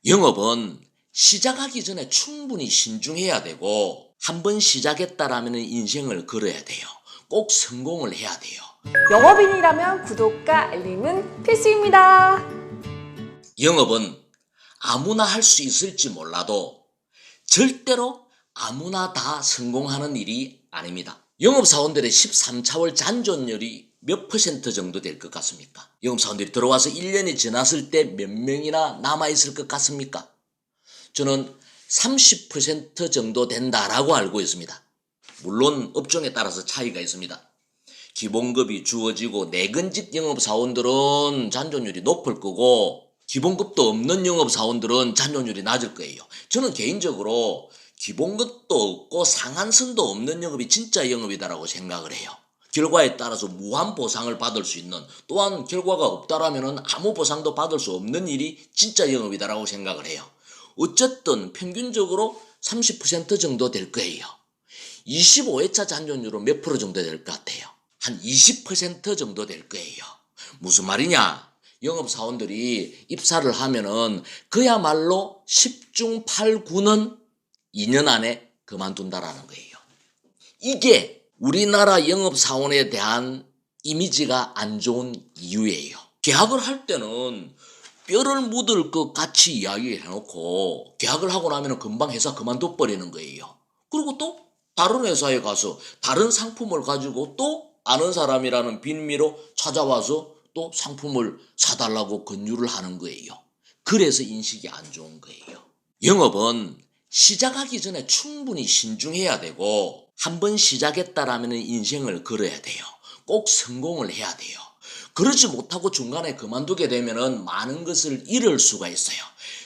영업은 시작하기 전에 충분히 신중해야 되고 한번 시작했다라면 인생을 걸어야 돼요. 꼭 성공을 해야 돼요. 영업인이라면 구독과 알림은 필수입니다. 영업은 아무나 할 수 있을지 몰라도 절대로 아무나 다 성공하는 일이 아닙니다. 영업사원들의 13차월 잔존율이 몇 % 정도 될 것 같습니까? 영업사원들이 들어와서 1년이 지났을 때 몇 명이나 남아있을 것 같습니까? 저는 30% 정도 된다라고 알고 있습니다. 물론 업종에 따라서 차이가 있습니다. 기본급이 주어지고 내근직 영업사원들은 잔존율이 높을 거고 기본급도 없는 영업사원들은 잔존율이 낮을 거예요. 저는 개인적으로 기본급도 없고 상한선도 없는 영업이 진짜 영업이다라고 생각을 해요. 결과에 따라서 무한 보상을 받을 수 있는, 또한 결과가 없다라면 아무 보상도 받을 수 없는 일이 진짜 영업이다라고 생각을 해요. 어쨌든 평균적으로 30% 정도 될 거예요. 25회차 잔존율은 몇 프로 정도 될 것 같아요? 한 20% 정도 될 거예요. 무슨 말이냐? 영업사원들이 입사를 하면은 그야말로 10중 8구는 2년 안에 그만둔다라는 거예요. 이게 우리나라 영업사원에 대한 이미지가 안 좋은 이유예요. 계약을 할 때는 뼈를 묻을 것 같이 이야기해놓고 계약을 하고 나면 금방 회사 그만둬 버리는 거예요. 그리고 또 다른 회사에 가서 다른 상품을 가지고 또 아는 사람이라는 빈미로 찾아와서 또 상품을 사달라고 권유를 하는 거예요. 그래서 인식이 안 좋은 거예요. 영업은 시작하기 전에 충분히 신중해야 되고 한번 시작했다라면 인생을 걸어야 돼요. 꼭 성공을 해야 돼요. 그러지 못하고 중간에 그만두게 되면 많은 것을 잃을 수가 있어요.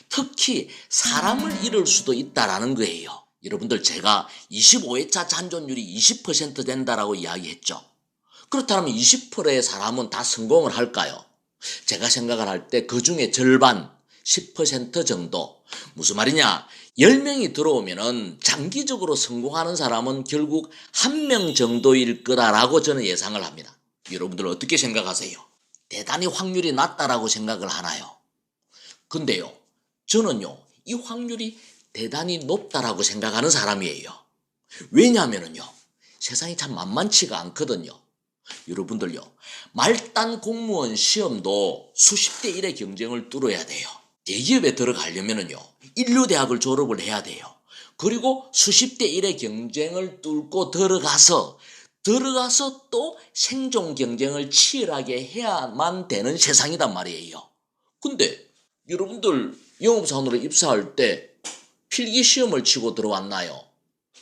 특히 사람을 잃을 수도 있다라는 거예요. 여러분들, 제가 25회차 잔존율이 20% 된다라고 이야기했죠. 그렇다면 20%의 사람은 다 성공을 할까요? 제가 생각을 할 때 그 중에 절반, 10% 정도. 무슨 말이냐? 10명이 들어오면은 장기적으로 성공하는 사람은 결국 1명 정도일 거다라고 저는 예상을 합니다. 여러분들 어떻게 생각하세요? 대단히 확률이 낮다라고 생각을 하나요? 근데요, 저는요, 이 확률이 대단히 높다라고 생각하는 사람이에요. 왜냐하면요, 세상이 참 만만치가 않거든요. 여러분들요, 말단 공무원 시험도 수십 대 1의 경쟁을 뚫어야 돼요. 대기업에 들어가려면요, 인류대학을 졸업을 해야 돼요. 그리고 수십 대 1의 경쟁을 뚫고 들어가서 또 생존 경쟁을 치열하게 해야만 되는 세상이단 말이에요. 근데 여러분들 영업사원으로 입사할 때 필기시험을 치고 들어왔나요?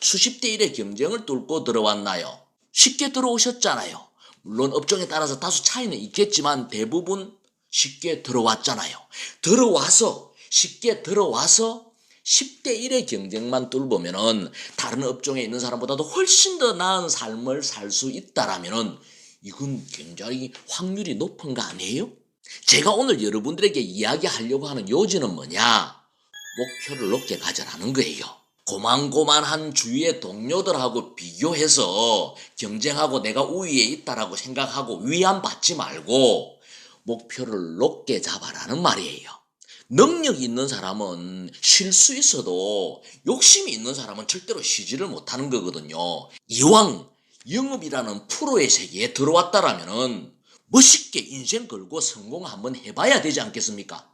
수십 대 1의 경쟁을 뚫고 들어왔나요? 쉽게 들어오셨잖아요. 물론 업종에 따라서 다소 차이는 있겠지만 대부분 쉽게 들어왔잖아요. 쉽게 들어와서 10대 1의 경쟁만 뚫으면은 다른 업종에 있는 사람보다도 훨씬 더 나은 삶을 살 수 있다라면은 이건 굉장히 확률이 높은 거 아니에요? 제가 오늘 여러분들에게 이야기하려고 하는 요지는 뭐냐? 목표를 높게 가져라는 거예요. 고만고만한 주위의 동료들하고 비교해서 경쟁하고 내가 우위에 있다라고 생각하고 위안받지 말고 목표를 높게 잡아라는 말이에요. 능력이 있는 사람은 쉴 수 있어도 욕심이 있는 사람은 절대로 쉬지를 못하는 거거든요. 이왕 영업이라는 프로의 세계에 들어왔다라면은 멋있게 인생 걸고 성공 한번 해봐야 되지 않겠습니까?